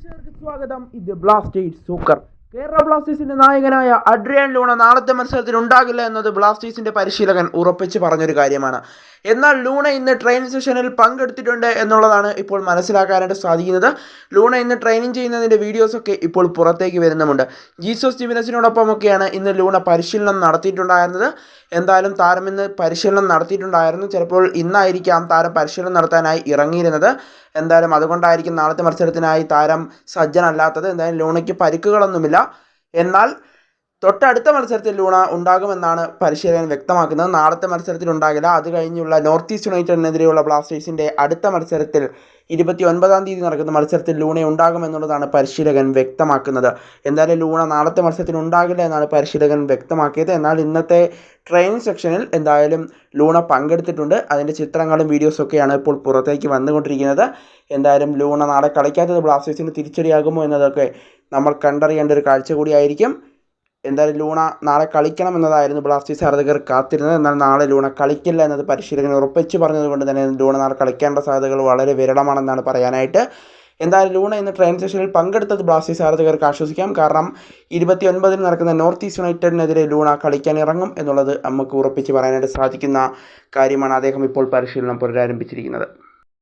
പ്രേക്ഷകർക്ക് സ്വാഗതം. ഇത് ബ്ലാസ്റ്റേഴ്സ് സൂക്കർ. കേരള ബ്ലാസ്റ്റേഴ്സിന്റെ നായകനായ അഡ്രിയാൻ ലൂണ നാളത്തെ മത്സരത്തിൽ ഉണ്ടാകില്ല എന്നത് ബ്ലാസ്റ്റേഴ്സിന്റെ പരിശീലകൻ ഉറപ്പിച്ച് പറഞ്ഞൊരു കാര്യമാണ്. എന്നാൽ ലൂണ ഇന്ന് ട്രെയിനിങ് സെഷനിൽ പങ്കെടുത്തിട്ടുണ്ട് എന്നുള്ളതാണ് ഇപ്പോൾ മനസ്സിലാക്കാനായിട്ട് സാധിക്കുന്നത്. ലൂണ ഇന്ന് ട്രെയിനിങ് ചെയ്യുന്നതിൻ്റെ വീഡിയോസൊക്കെ ഇപ്പോൾ പുറത്തേക്ക് വരുന്നുമുണ്ട്. ജീസസ് ജിമിനസിനോടൊപ്പമൊക്കെയാണ് ഇന്ന് ലൂണ പരിശീലനം നടത്തിയിട്ടുണ്ടായിരുന്നത്. എന്തായാലും താരം ഇന്ന് പരിശീലനം നടത്തിയിട്ടുണ്ടായിരുന്നു. ചിലപ്പോൾ ഇന്നായിരിക്കാം താരം പരിശീലനം നടത്താനായി ഇറങ്ങിയിരുന്നത്. എന്തായാലും അതുകൊണ്ടായിരിക്കും നാളത്തെ മത്സരത്തിനായി താരം സജ്ജനല്ലാത്തത്. എന്തായാലും ലൂണയ്ക്ക് പരിക്കുകളൊന്നുമില്ല. എന്നാൽ തൊട്ടടുത്ത മത്സരത്തിൽ ലൂണ ഉണ്ടാകുമെന്നാണ് പരിശീലകൻ വ്യക്തമാക്കുന്നത്. നാളത്തെ മത്സരത്തിൽ ഉണ്ടാകില്ല. അത് കഴിഞ്ഞുള്ള നോർത്ത് ഈസ്റ്റ് യുണൈറ്റഡിനെതിരെയുള്ള ബ്ലാസ്റ്റേഴ്സിൻ്റെ അടുത്ത മത്സരത്തിൽ 29-ാം തീയതി നടക്കുന്ന മത്സരത്തിൽ ലൂണ ഉണ്ടാകുമെന്നുള്ളതാണ് പരിശീലകൻ വ്യക്തമാക്കുന്നത്. എന്തായാലും ലൂണ നാളത്തെ മത്സരത്തിൽ ഉണ്ടാകില്ല എന്നാണ് പരിശീലകൻ വ്യക്തമാക്കിയത്. എന്നാൽ ഇന്നത്തെ ട്രെയിനിങ് സെക്ഷനിൽ എന്തായാലും ലൂണ പങ്കെടുത്തിട്ടുണ്ട്. അതിൻ്റെ ചിത്രങ്ങളും വീഡിയോസൊക്കെയാണ് ഇപ്പോൾ പുറത്തേക്ക് വന്നുകൊണ്ടിരിക്കുന്നത്. എന്തായാലും ലൂണ നാളെ കളിക്കാത്തത് ബ്ലാസ്റ്റേഴ്സിന് തിരിച്ചടിയാകുമോ എന്നതൊക്കെ നമ്മൾ കണ്ടറിയേണ്ട ഒരു കാഴ്ച കൂടിയായിരിക്കും. എന്തായാലും ലൂണ നാളെ കളിക്കണം എന്നതായിരുന്നു ബ്ലാസ്റ്റേഴ്സ് ആരാധകർ കാത്തിരുന്നത്. എന്നാൽ നാളെ ലൂണ കളിക്കില്ല എന്നത് പരിശീലകൻ ഉറപ്പിച്ച് പറഞ്ഞതുകൊണ്ട് തന്നെ ലൂണ നാളെ കളിക്കേണ്ട സാധ്യതകൾ വളരെ വിരളമാണെന്നാണ് പറയാനായിട്ട്. എന്തായാലും ലൂണ ഇന്ന് ട്രെയിൻ സെഷനിൽ പങ്കെടുത്തത് ബ്ലാസ്റ്റേഴ്സ് ആരാധകർക്ക് ആശ്വസിക്കാം. കാരണം 29-ന് നടക്കുന്ന നോർത്ത് ഈസ്റ്റ് യുണൈറ്റഡിനെതിരെ ലൂണ കളിക്കാൻ ഇറങ്ങും എന്നുള്ളത് നമുക്ക് ഉറപ്പിച്ച് പറയാനായിട്ട് സാധിക്കുന്ന കാര്യമാണ്. അദ്ദേഹം ഇപ്പോൾ പരിശീലനം പുനരാരംഭിച്ചിരിക്കുന്നത്.